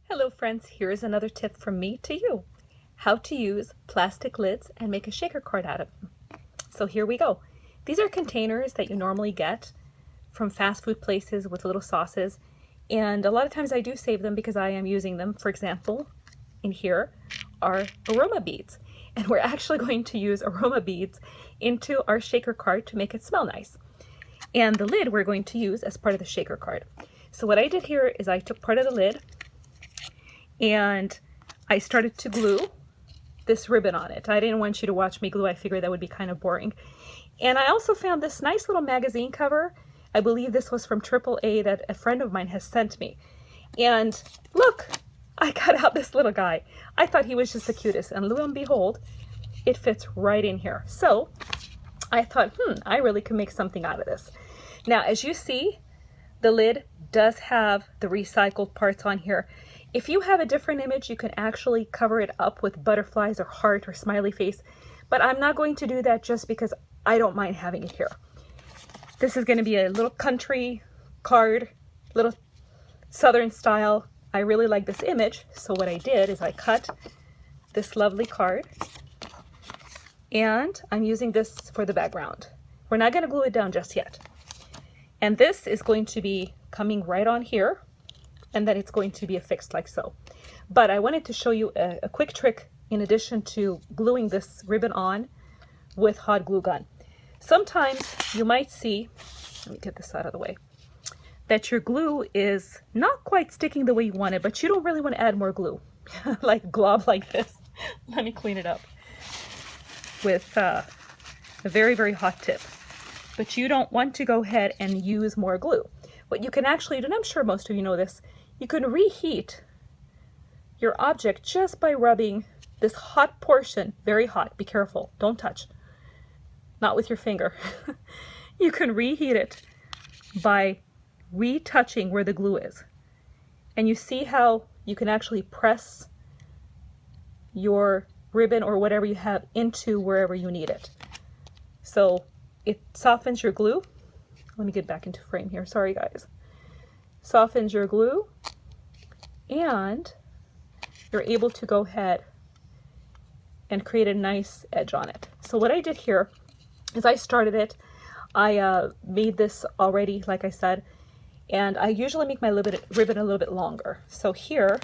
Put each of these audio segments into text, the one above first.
Hello friends, here's another tip from me to you. How to use plastic lids and make a shaker card out of them. So here we go. These are containers that you normally get from fast food places with little sauces. And a lot of times I do save them because I am using them. For example, in here are Aroma Beads. And we're actually going to use Aroma Beads into our shaker card to make it smell nice. And the lid we're going to use as part of the shaker card. So what I did here is I took part of the lid and I started to glue this ribbon on it. I didn't want you to watch me glue. I figured that would be kind of boring. And I also found this nice little magazine cover. I believe this was from AAA that a friend of mine has sent me. And look, I cut out this little guy. I thought he was just the cutest, and lo and behold, it fits right in here. So I thought, I really can make something out of this. Now, as you see, the lid does have the recycled parts on here. If you have a different image, you can actually cover it up with butterflies or heart or smiley face, but I'm not going to do that just because I don't mind having it here. This is going to be a little country card, little southern style. I really like this image, so what I did is I cut this lovely card, and I'm using this for the background. We're not going to glue it down just yet. And this is going to be coming right on here, and then it's going to be affixed like so. But I wanted to show you a quick trick in addition to gluing this ribbon on with hot glue gun. Sometimes you might see, let me get this out of the way, that your glue is not quite sticking the way you want it, but you don't really want to add more glue, like glob like this. Let me clean it up with a very, very hot tip. But you don't want to go ahead and use more glue. What you can actually do, and I'm sure most of you know this, you can reheat your object just by rubbing this hot portion, very hot, be careful, don't touch, not with your finger. You can reheat it by retouching where the glue is. And you see how you can actually press your ribbon or whatever you have into wherever you need it. So it softens your glue. Let me get back into frame here. Sorry, guys. Softens your glue, and you're able to go ahead and create a nice edge on it. So what I did here is I started it. I made this already, like I said, and I usually make my ribbon a little bit longer. So here,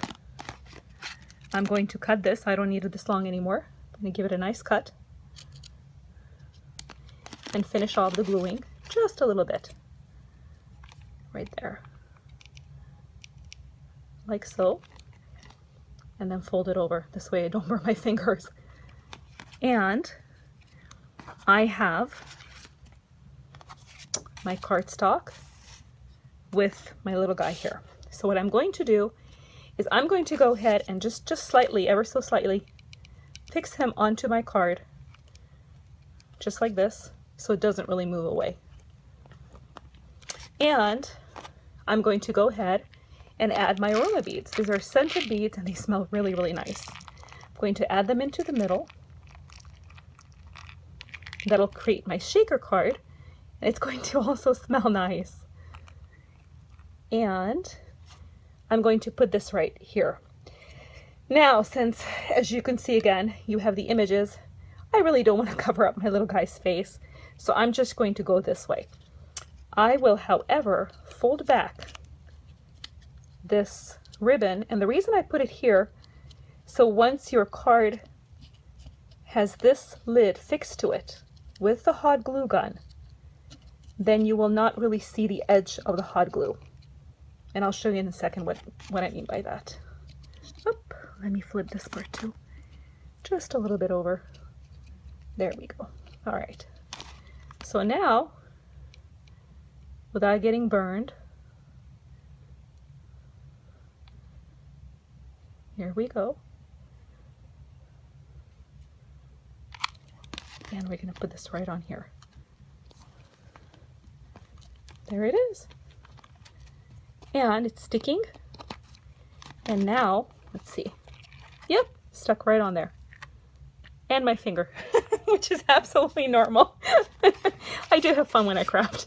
I'm going to cut this. I don't need it this long anymore. I'm going to give it a nice cut and finish off the gluing just a little bit right there, like so, and then fold it over this way I don't burn my fingers. And I have my cardstock with my little guy here. So what I'm going to do is I'm going to go ahead and just slightly, ever so slightly, fix him onto my card, just like this, so it doesn't really move away. And I'm going to go ahead and add my Aroma Beads. These are scented beads and they smell really, really nice. I'm going to add them into the middle. That'll create my shaker card, and it's going to also smell nice. And I'm going to put this right here. Now, since, as you can see again, you have the images, I really don't want to cover up my little guy's face, so I'm just going to go this way. I will, however, fold back this ribbon, and the reason I put it here, so once your card has this lid fixed to it with the hot glue gun, then you will not really see the edge of the hot glue. And I'll show you in a second what I mean by that. Oop, let me flip this part too. Just a little bit over. There we go. All right. So now, without getting burned, here we go. And we're going to put this right on here. There it is. And it's sticking. And now, let's see. Yep, stuck right on there. And my finger, which is absolutely normal. I do have fun when I craft.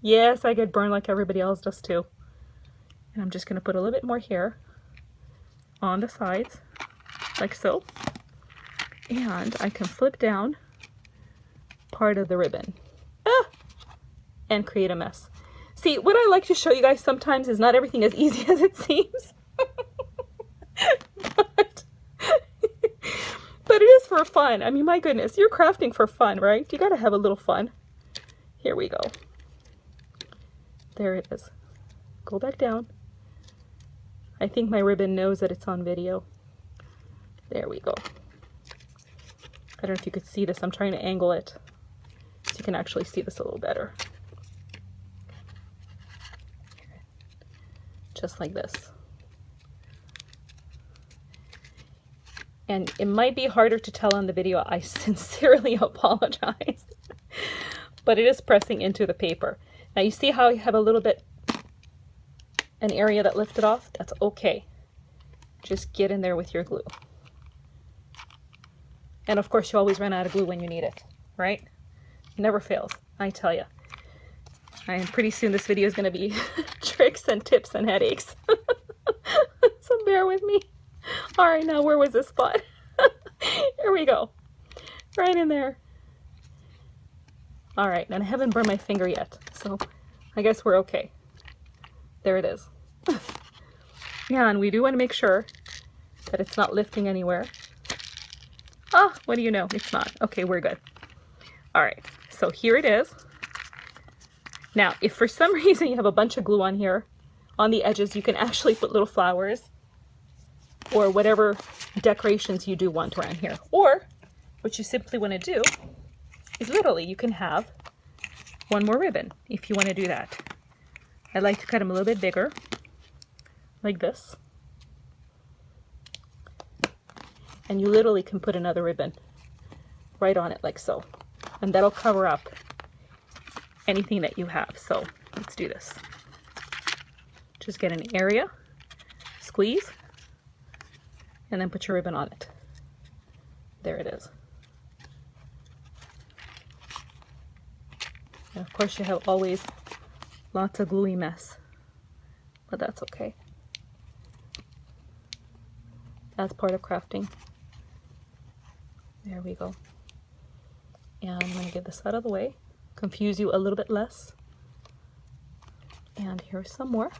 Yes, I get burned like everybody else does too. And I'm just going to put a little bit more here. on the sides, like so. And I can flip down part of the ribbon and create a mess. See, what I like to show you guys sometimes is not everything as easy as it seems. But it is for fun. I mean, my goodness, you're crafting for fun, right? You gotta have a little fun. Here we go. There it is. Go back down. I think my ribbon knows that it's on video. There we go. I don't know if you could see this. I'm trying to angle it so you can actually see this a little better. Just like this. And it might be harder to tell on the video. I sincerely apologize. But it is pressing into the paper. Now you see how you have a little bit, an area that lifted off? That's okay. Just get in there with your glue. And of course you always run out of glue when you need it, right? It never fails, I tell you. And pretty soon this video is going to be tricks and tips and headaches. So bear with me. All right, now where was this spot? Here we go. Right in there. All right, and I haven't burned my finger yet, so I guess we're okay. There it is. Yeah, and we do want to make sure that it's not lifting anywhere. Oh, what do you know? It's not. Okay, we're good. All right, so here it is. Now, if for some reason you have a bunch of glue on here, on the edges, you can actually put little flowers or whatever decorations you do want around here. Or what you simply want to do is literally you can have one more ribbon if you want to do that. I like to cut them a little bit bigger, like this. And you literally can put another ribbon right on it like so. And that'll cover up anything that you have. So let's do this. Just get an area, squeeze, and then put your ribbon on it. There it is. And of course you have always lots of gluey mess, but that's okay. That's part of crafting. There we go. And I'm going to get this out of the way, confuse you a little bit less. And here's some more.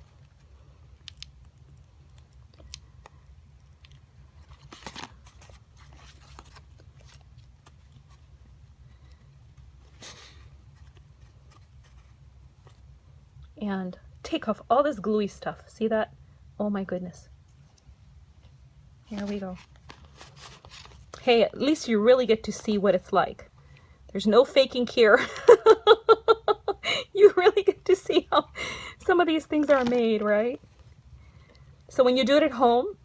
And take off all this gluey stuff. See that? Oh my goodness. Here we go. Hey, at least you really get to see what it's like. There's no faking here. You really get to see how some of these things are made, right? So when you do it at home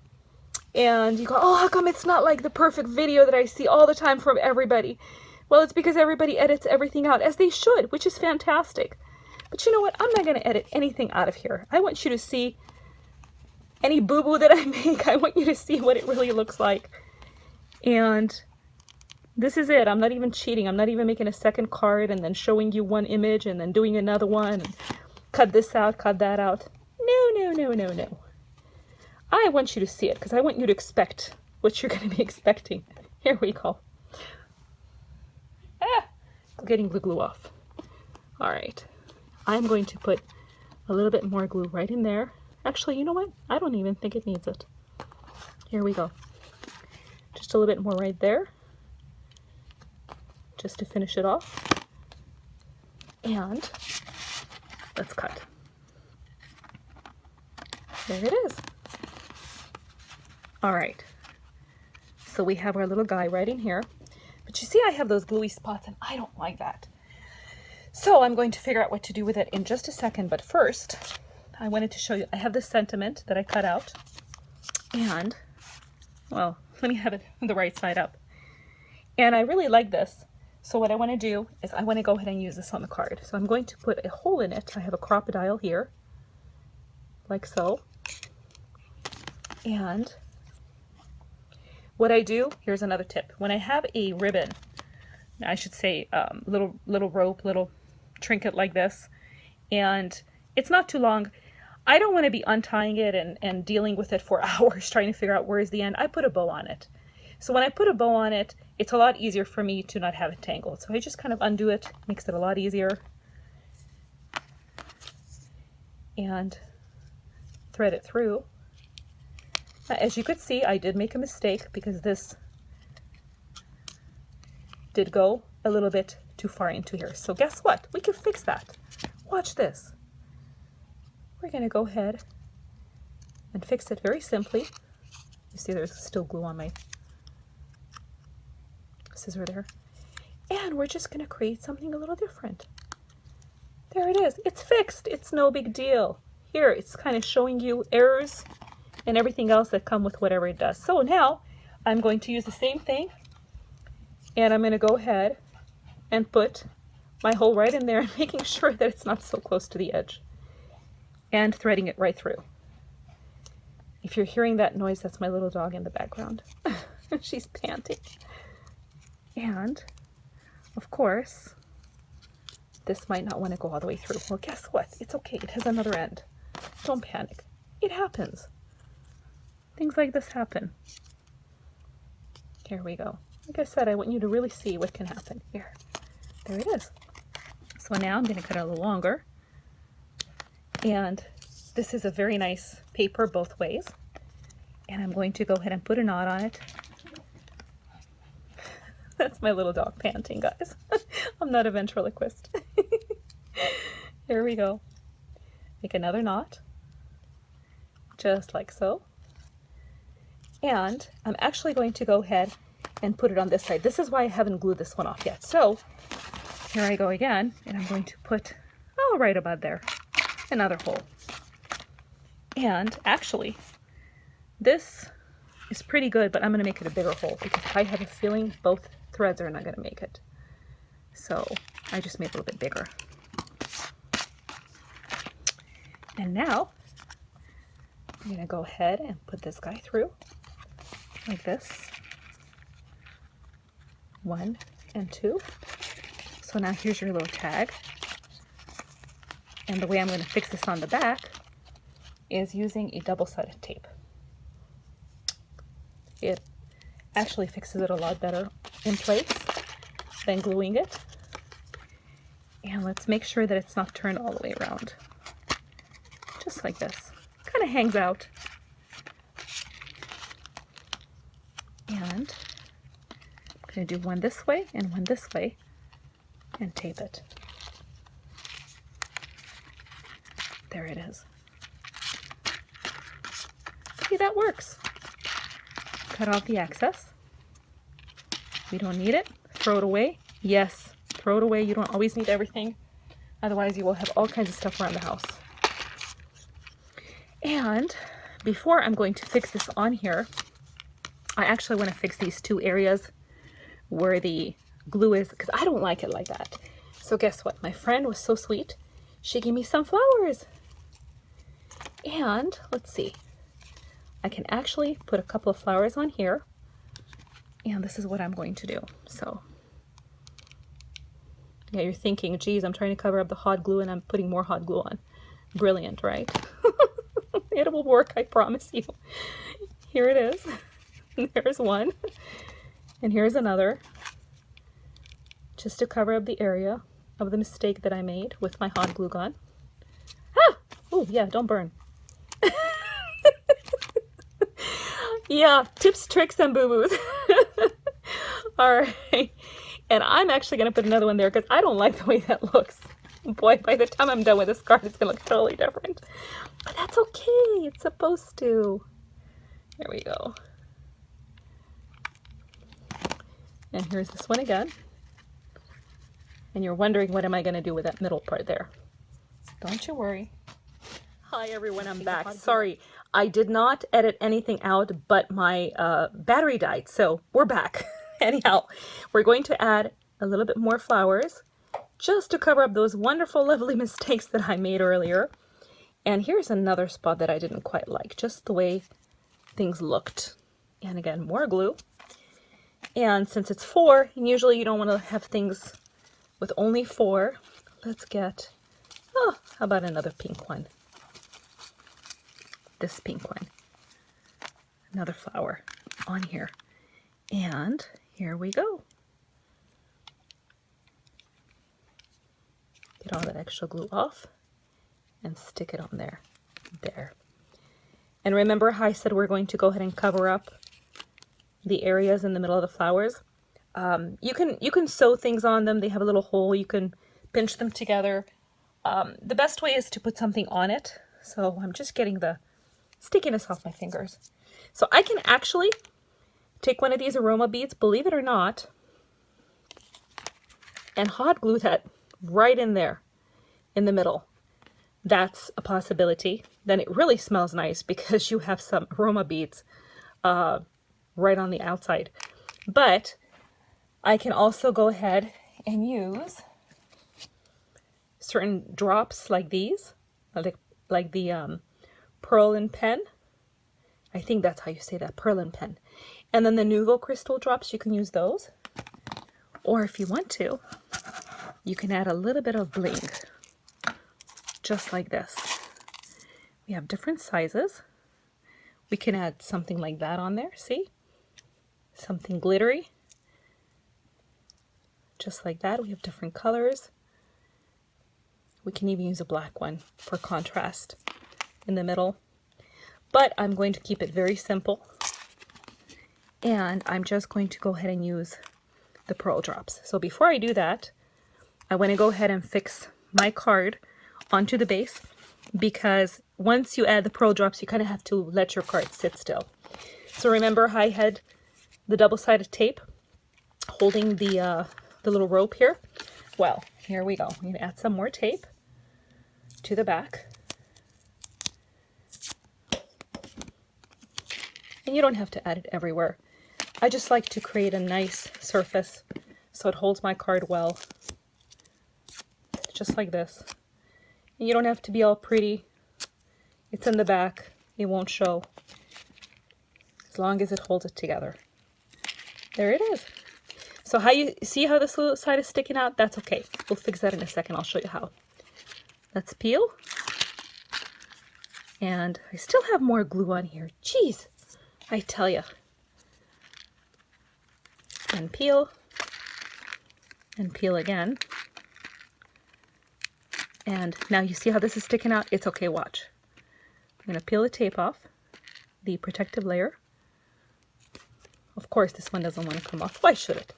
and you go, oh, how come it's not like the perfect video that I see all the time from everybody? Well, it's because everybody edits everything out, as they should, which is fantastic. But you know what? I'm not going to edit anything out of here. I want you to see any boo-boo that I make. I want you to see what it really looks like. And this is it. I'm not even cheating. I'm not even making a second card and then showing you one image and then doing another one. And cut this out, cut that out. No, no, no, no, no. I want you to see it because I want you to expect what you're going to be expecting. Here we go. Getting the glue off. All right. I'm going to put a little bit more glue right in there. Actually, you know what? I don't even think it needs it. Here we go. Just a little bit more right there. Just to finish it off. And let's cut. There it is. All right. So we have our little guy right in here. But you see I have those gluey spots and I don't like that. So I'm going to figure out what to do with it in just a second. But first, I wanted to show you, I have this sentiment that I cut out. And, well, let me have it the right side up. And I really like this. So what I want to do is I want to go ahead and use this on the card. So I'm going to put a hole in it. I have a crocodile here, like so. And what I do, here's another tip. When I have a ribbon, I should say little rope, little trinket like this, and it's not too long, I don't want to be untying it and dealing with it for hours trying to figure out where's the end. I put a bow on it. So when I put a bow on it, it's a lot easier for me to not have it tangled. So I just kind of undo it, makes it a lot easier. And thread it through. As you could see, I did make a mistake because this did go a little bit too far into here. So guess what? We can fix that. Watch this. We're going to go ahead and fix it very simply. You see there's still glue on my scissor there. And we're just going to create something a little different. There it is. It's fixed. It's no big deal. Here, it's kind of showing you errors and everything else that come with whatever it does. So now I'm going to use the same thing, and I'm going to go ahead and put my hole right in there and making sure that it's not so close to the edge, and threading it right through. If you're hearing that noise, that's my little dog in the background. She's panting. And of course, this might not want to go all the way through. Well, guess what? It's okay. It has another end. Don't panic. It happens. Things like this happen. Here we go. Like I said, I want you to really see what can happen. Here. There it is. So now I'm going to cut it a little longer. And this is a very nice paper both ways. And I'm going to go ahead and put a knot on it. That's my little dog panting, guys. I'm not a ventriloquist. Here we go. Make another knot. Just like so. And I'm actually going to go ahead and put it on this side. This is why I haven't glued this one off yet. So here I go again, and I'm going to put, oh, right about there, another hole. And actually, this is pretty good, but I'm going to make it a bigger hole because I have a feeling both threads are not going to make it. So I just made it a little bit bigger. And now I'm going to go ahead and put this guy through like this. 1 and 2. So now here's your little tag. And the way I'm going to fix this on the back is using a double-sided tape. It actually fixes it a lot better in place than gluing it. And let's make sure that it's not turned all the way around. Just like this. Kind of hangs out. And I'm going to do one this way and one this way and tape it. There it is. See, that works. Cut off the excess. We don't need it. Throw it away. Yes, throw it away. You don't always need everything. Otherwise, you will have all kinds of stuff around the house. And before I'm going to fix this on here, I actually want to fix these two areas where the glue is, because I don't like it like that. So guess what? My friend was so sweet. She gave me some flowers. And let's see. I can actually put a couple of flowers on here. And this is what I'm going to do. So yeah, you're thinking, geez, I'm trying to cover up the hot glue and I'm putting more hot glue on. Brilliant, right? It will work, I promise you. Here it is. There's one. And here's another. Just to cover up the area of the mistake that I made with my hot glue gun. Ah! Oh, yeah, don't burn. Yeah, tips, tricks, and boo-boos. All right. And I'm actually going to put another one there because I don't like the way that looks. Boy, by the time I'm done with this card, it's going to look totally different. But that's okay. It's supposed to. There we go. And here's this one again. And you're wondering, what am I going to do with that middle part there? Don't you worry. Hi everyone, I'm back. Sorry, I did not edit anything out, but my battery died, so we're back. Anyhow, we're going to add a little bit more flowers just to cover up those wonderful, lovely mistakes that I made earlier. And here's another spot that I didn't quite like, just the way things looked. And again, more glue. And since it's 4, and usually you don't want to have things with only 4, let's get, oh, how about another pink one? this pink one. Another flower on here. And here we go. Get all that extra glue off and stick it on there. There. And remember how I said we're going to go ahead and cover up the areas in the middle of the flowers? You can sew things on them. They have a little hole. You can pinch them together. The best way is to put something on it. So I'm just getting the stickiness off my fingers. So I can actually take one of these Aroma Beads, believe it or not, and hot glue that right in there in the middle. That's a possibility. Then it really smells nice because you have some Aroma Beads right on the outside. But I can also go ahead and use certain drops like these, like the pearl and pen. I think that's how you say that, pearl and pen. And then the Nouveau crystal drops, you can use those. Or if you want to, you can add a little bit of bling, just like this. We have different sizes. We can add something like that on there, see? Something glittery. Just like that. We have different colors. We can even use a black one for contrast in the middle. But I'm going to keep it very simple. And I'm just going to go ahead and use the pearl drops. So before I do that, I want to go ahead and fix my card onto the base, because once you add the pearl drops, you kind of have to let your card sit still. So remember how I had the double-sided tape holding the little rope here? Well, here we go. I'm going to add some more tape to the back. And you don't have to add it everywhere. I just like to create a nice surface so it holds my card well. Just like this. And you don't have to be all pretty. It's in the back. It won't show. As long as it holds it together. There it is. So how you see how this little side is sticking out? That's okay. We'll fix that in a second. I'll show you how. Let's peel. And I still have more glue on here. Jeez, I tell you. And peel. And peel again. And now you see how this is sticking out? It's okay, watch. I'm going to peel the tape off, the protective layer. Of course, this one doesn't want to come off. Why should it?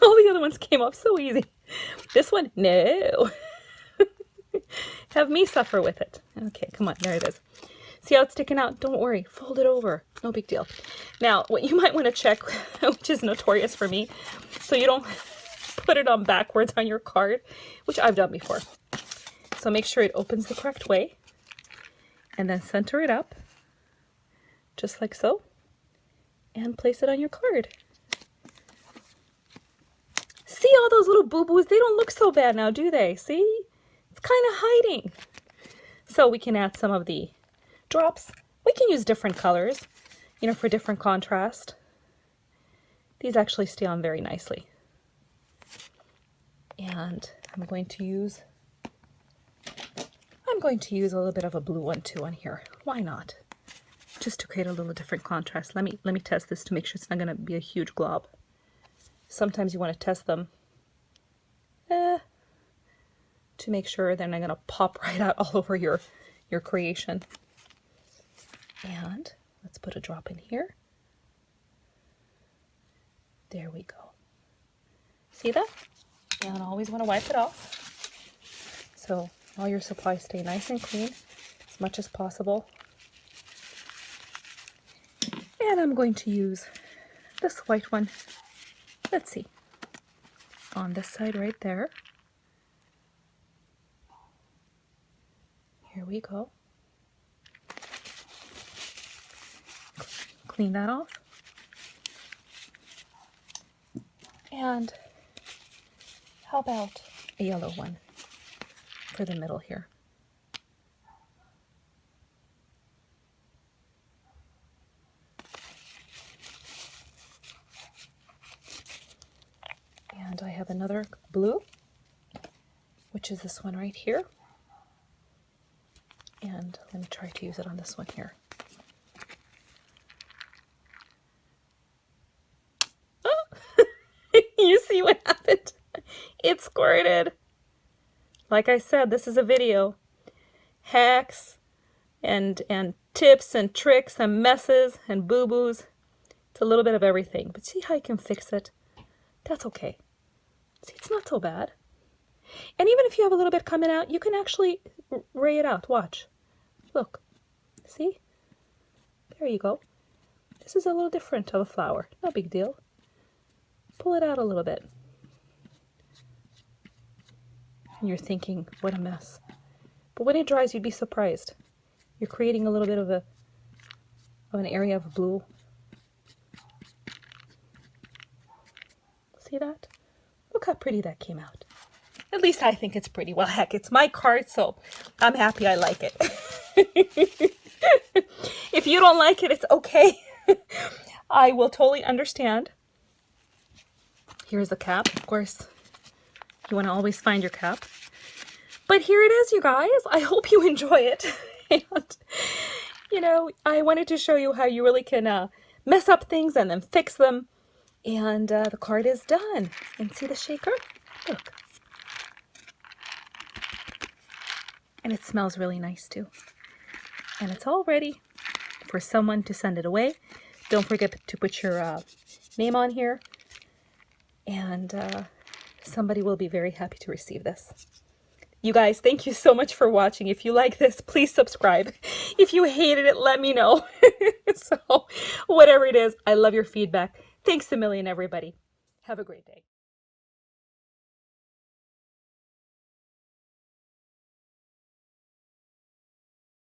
All the other ones came off so easy. This one, no. Have me suffer with it. Okay, come on, there it is. See how it's sticking out? Don't worry, fold it over. No big deal. Now, what you might want to check, which is notorious for me, so you don't put it on backwards on your card, which I've done before. So make sure it opens the correct way, and then center it up, just like so, and place it on your card. See all those little boo-boos? They don't look so bad now, do they? See? It's kind of hiding. So we can add some of the drops. We can use different colors, you know, for different contrast. These actually stay on very nicely. And I'm going to use a little bit of a blue one too on here. Why not? Just to create a little different contrast. Let me test this to make sure it's not going to be a huge glob. Sometimes you want to test them to make sure they're not going to pop right out all over your creation. And let's put a drop in here. There we go. See that? And always want to wipe it off. So all your supplies stay nice and clean as much as possible. And I'm going to use this white one. Let's see. On this side right there. Here we go. Clean that off. And how about a yellow one for the middle here? And I have another blue, which is this one right here. And let me try to use it on this one here. Oh! You see what happened? It squirted. Like I said, this is a video. Hacks and tips and tricks and messes and boo-boos. It's a little bit of everything. But see how you can fix it? That's okay. See, it's not so bad. And even if you have a little bit coming out, you can actually ray it out. Watch. Look. See? There you go. This is a little different of a flower. No big deal. Pull it out a little bit. And you're thinking, what a mess. But when it dries, you'd be surprised. You're creating a little bit of an area of blue. See that? Look how pretty that came out. At least I think it's pretty. Well, heck, it's my card, so I'm happy I like it. If you don't like it, it's okay. I will totally understand. Here's the cap. Of course, you want to always find your cap. But here it is, you guys. I hope you enjoy it. And, you know, I wanted to show you how you really can mess up things and then fix them. And the card is done. And see the shaker? Look. And it smells really nice too. And it's all ready for someone to send it away. Don't forget to put your name on here. And somebody will be very happy to receive this. You guys, thank you so much for watching. If you like this, please subscribe. If you hated it, let me know. So, whatever it is, I love your feedback. Thanks a million, everybody. Have a great day.